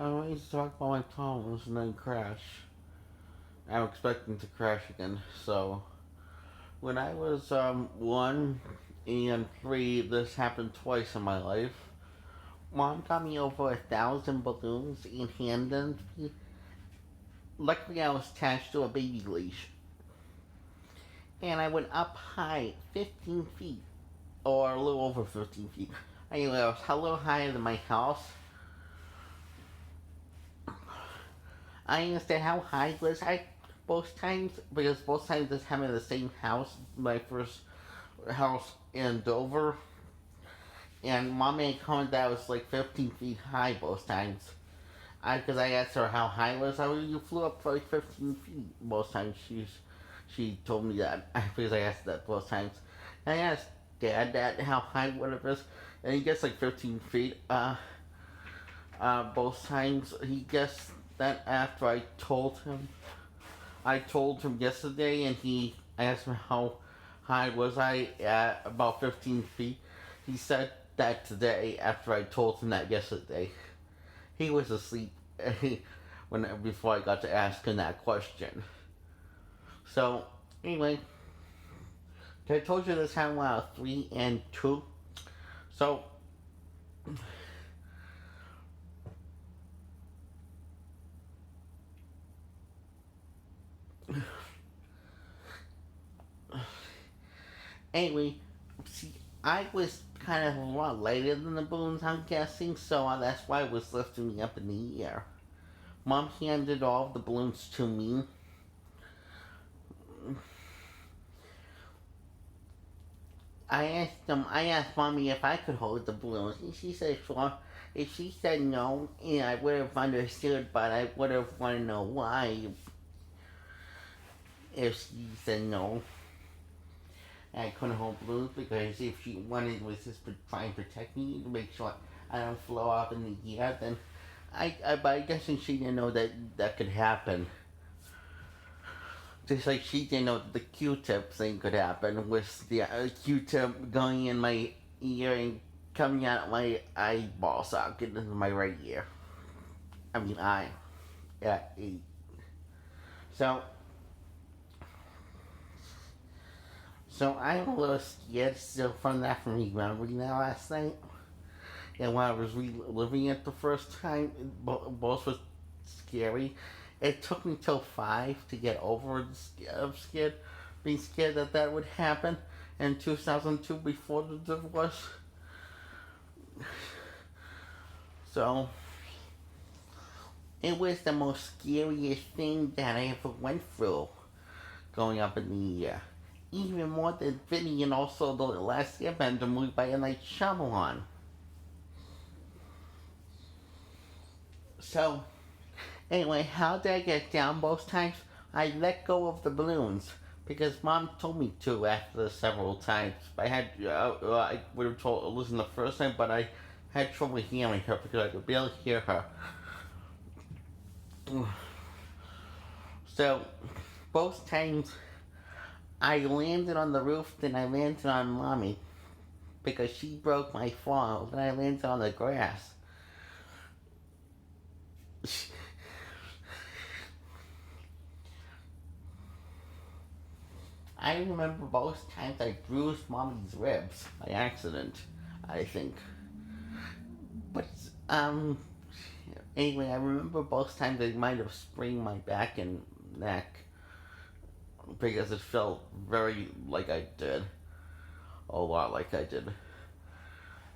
I always talk about my problems and then crash. I'm expecting to crash again. So when I was 1 and 3, this happened twice in my life. Mom got me over 1,000 balloons and handed them to me. Luckily, I was attached to a baby leash, and I went up high, 15 feet, or a little over 15 feet. Anyway, I was a little higher than my house. I understand how high it was. I both times because both times this happened in the same house. My first house in Dover, and mom made a comment that I was like 15 feet high both times. Because I asked her how high it was. How you flew up for like 15 feet both times. She told me that because I asked that both times. And I asked Dad that how high whatever is, and he gets like 15 feet. Both times he guessed that after I told him. I told him yesterday, and he asked me how high was I at about 15 feet. He said that today after I told him that yesterday. He was asleep when before I got to ask him that question. So anyway, I told you this happened when I was 3 and 2. So anyway, see, I was kind of a lot lighter than the balloons, I'm guessing, so that's why it was lifting me up in the air. Mom handed all of the balloons to me. I asked mommy if I could hold the balloons, and she said sure. If she said no, yeah, I would have understood, but I would have wanted to know why if she said no. And I couldn't hold balloons because if she wanted was just to try and protect me to make sure I don't flow off in the air, then but I guess she didn't know that that could happen. Just like she didn't know that the Q-tip thing could happen with the Q-tip going in my ear and coming out my eyeball socket into my right ear. I mean eye. Yeah. So so I'm a little scared still from that from remembering that last night. And when I was reliving it the first time, both was scary. It took me till 5 to get over being scared that that would happen in 2002 before the divorce. So it was the most scariest thing that I ever went through going up in the air. Even more than Vinny and also the last Airbender movie by M. Night Shyamalan. So anyway, how did I get down both times? I let go of the balloons because mom told me to after several times. I would have told listen the first time, but I had trouble hearing her because I could barely hear her. So both times I landed on the roof, then I landed on mommy because she broke my fall. Then I landed on the grass. I remember both times I bruised mommy's ribs by accident, I think. But, anyway, I remember both times I might have sprained my back and neck because it felt very like I did. A lot like I did.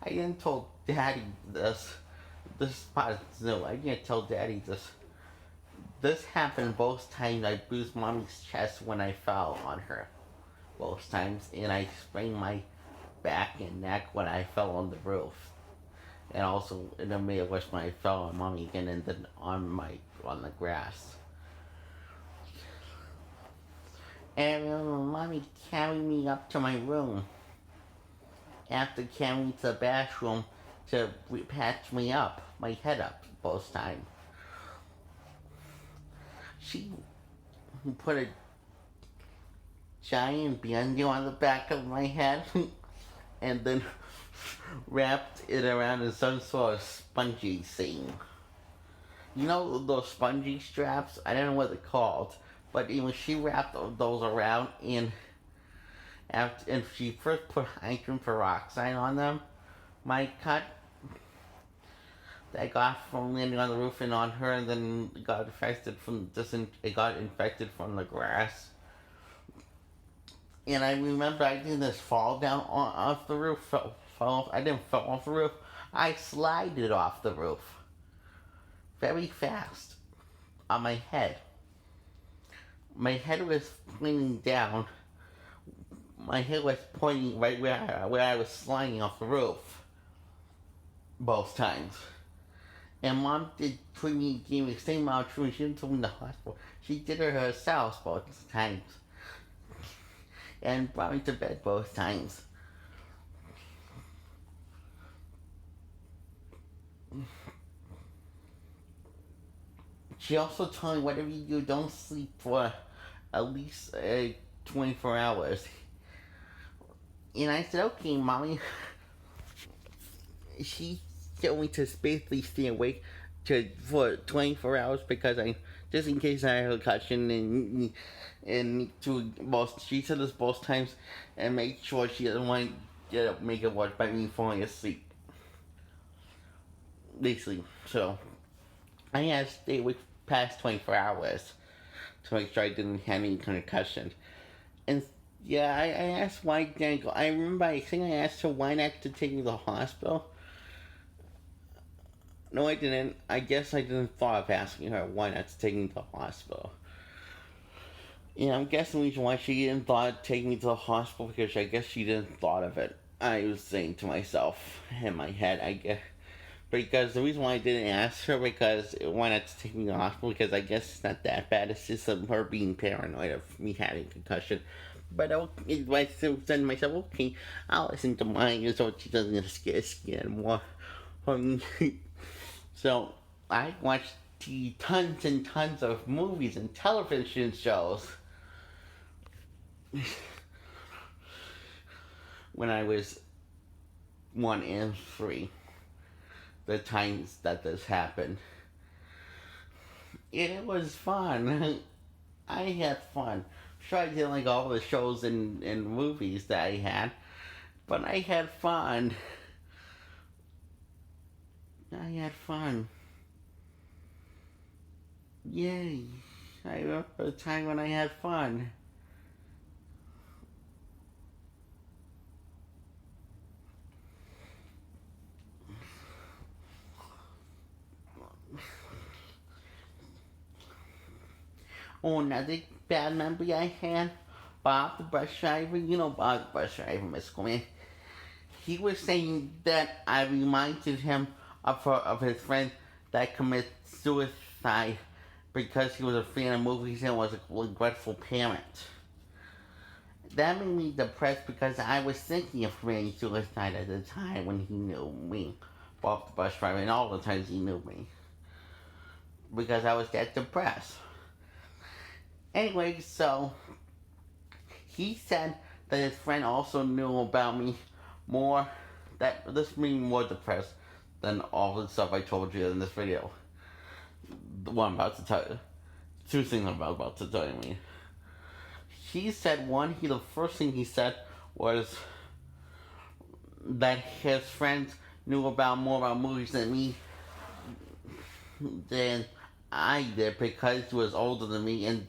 I didn't tell Daddy this. This part is new. I didn't tell Daddy this. This happened both times I bruised mommy's chest when I fell on her. Both times, and I sprained my back and neck when I fell on the roof, and also in the middle of when I fell on mommy again, and then on the grass. And I remember mommy carried me up to my room after carrying me to the bathroom to patch me up, my head up both times. She put a giant bando on the back of my head and then wrapped it around in some sort of spongy thing. You know those spongy straps? I don't know what they're called, but when she wrapped those around, and she first put hydrogen peroxide on them, my cut that I got from landing on the roof and on her, and then got infected from it got infected from the grass. And I remember I did this fall down off the roof. I didn't fall off the roof. I slided off the roof very fast on my head. My head was pointing down. My head was pointing right where I was sliding off the roof both times. And mom gave me the same amount of treatment. She didn't take me to the hospital. She did it herself both times. And brought me to bed both times. She also told me, whatever you do, don't sleep for at least 24 hours. And I said, okay, mommy. She told me to basically stay awake for 24 hours because just in case I have a concussion, she said this both times, and make sure she doesn't want to make it work by me falling asleep. Basically, so I had to stay awake past 24 hours to make sure I didn't have any concussion. And yeah, I asked why didn't I go. I remember I think I asked her why not to take me to the hospital. No, I didn't. I guess I didn't thought of asking her why not to take me to the hospital. Yeah, I'm guessing the reason why she didn't thought of taking me to the hospital because I guess she didn't thought of it. I was saying to myself in my head, I guess. Because the reason why I didn't ask her because why not to take me to the hospital because I guess it's not that bad. It's just her being paranoid of me having concussion. But I said to myself, okay, I'll listen to mine so she doesn't get scared more. So I watched tons and tons of movies and television shows when I was 1 and 3. The times that this happened. And it was fun. I had fun. Sure, I didn't like all the shows and movies that I had, but I had fun. I had fun. Yay. I remember a time when I had fun. Oh, another bad memory I had. Bob the bus driver. You know Bob the bus driver, Miss Gwen. He was saying that I reminded him of his friend that committed suicide because he was a fan of movies and was a regretful parent. That made me depressed because I was thinking of committing suicide at the time when he knew me, Bob the bus driver, and all the times he knew me. Because I was that depressed. Anyway, so he said that his friend also knew about me more, that this made me more depressed than all the stuff I told you in this video. The one I'm about to tell you. 2 things I'm about to tell you. He said the first thing he said was that his friends knew more about movies than me than I did because he was older than me and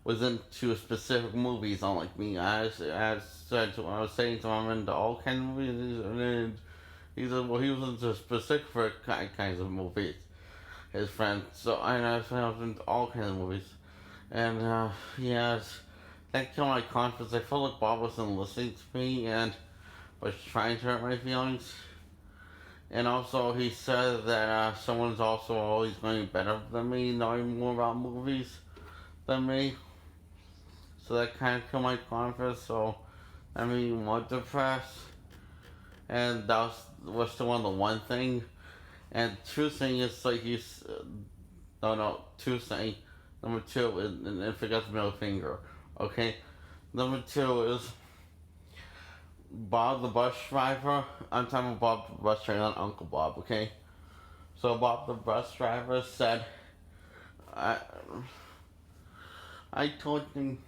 was into specific movies, unlike me. I was saying to him into all kinds of movies, and he said, well, he was into specific kinds of movies. His friend, I was into all kinds of movies, and that killed my confidence. I felt like Bob wasn't listening to me and was trying to hurt my feelings. And also, he said that someone's also always going better than me, knowing more about movies than me. So that kind of killed my confidence. So that made me more depressed. And that was still on the one thing. And 2 thing is like no, 2 thing. Number 2, and forget the middle finger. Okay. Number 2 is Bob the bus driver. I'm talking about Bob the bus driver, not Uncle Bob, okay? So Bob the bus driver said, I, I told him,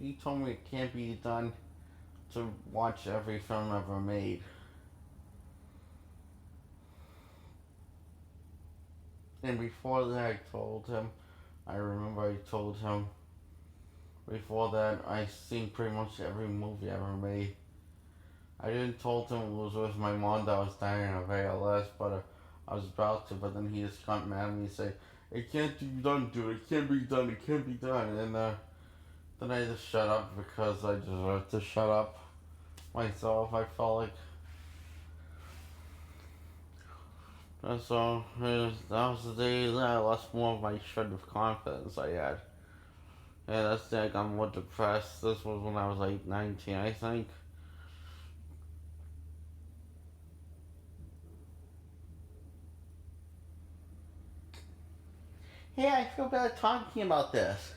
he told me it can't be done to watch every film ever made. And before that, I remember I told him, before that, I seen pretty much every movie ever made. I didn't told him it was with my mom that was dying of ALS, but I was about to, but then he just got mad at me and said, it can't be done, dude, it can't be done, it can't be done. And then I just shut up because I deserved to shut up myself. I felt like, and so that was the day that I lost more of my shred of confidence I had. Yeah, that's the day I got more depressed. This was when I was like 19, I think. Hey, I feel better talking about this.